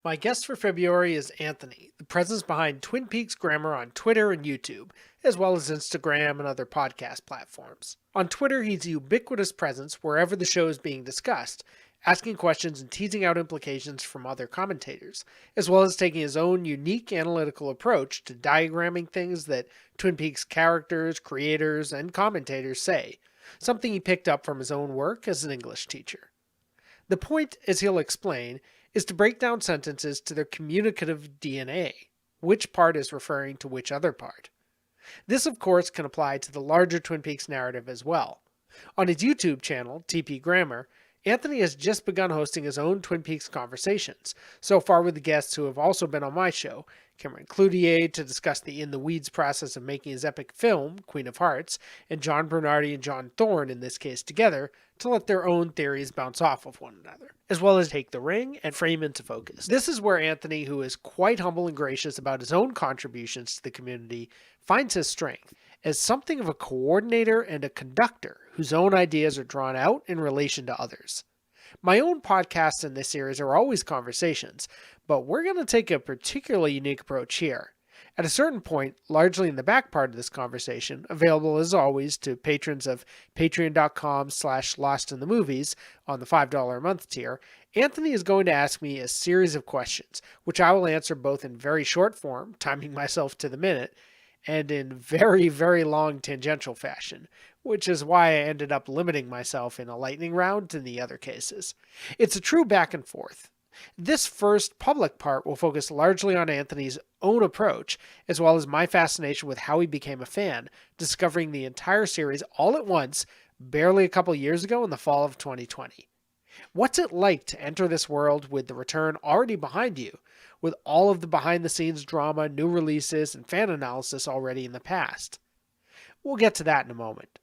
My guest for February is Anthony, the presence behind Twin Peaks Grammar on Twitter and YouTube, as well as Instagram and other podcast platforms. On Twitter, he's a ubiquitous presence wherever the show is being discussed, asking questions and teasing out implications from other commentators, as well as taking his own unique analytical approach to diagramming things that Twin Peaks characters, creators, and commentators say, something he picked up from his own work as an English teacher. The point, as he'll explain, is to break down sentences to their communicative DNA. Which part is referring to which other part? This, of course, can apply to the larger Twin Peaks narrative as well. On his YouTube channel, TP Grammar, Anthony has just begun hosting his own Twin Peaks conversations, so far with the guests who have also been on my show, Cameron Cloutier to discuss the in-the-weeds process of making his epic film, Queen of Hearts, and John Bernardi and John Thorne in this case together to let their own theories bounce off of one another, as well as take the ring and frame into focus. This is where Anthony, who is quite humble and gracious about his own contributions to the community, finds his strength as something of a coordinator and a conductor whose own ideas are drawn out in relation to others. My own podcasts in this series are always conversations, but we're going to take a particularly unique approach here. At a certain point, largely in the back part of this conversation, available as always to patrons of patreon.com/lostinthemovies on the $5 a month tier, Anthony is going to ask me a series of questions, which I will answer both in very short form, timing myself to the minute, and in very, very long tangential fashion, which is why I ended up limiting myself in a lightning round in the other cases. It's a true back and forth. This first public part will focus largely on Anthony's own approach, as well as my fascination with how he became a fan, discovering the entire series all at once, barely a couple years ago in the fall of 2020. What's it like to enter this world with the return already behind you, with all of the behind-the-scenes drama, new releases, and fan analysis already in the past? We'll get to that in a moment.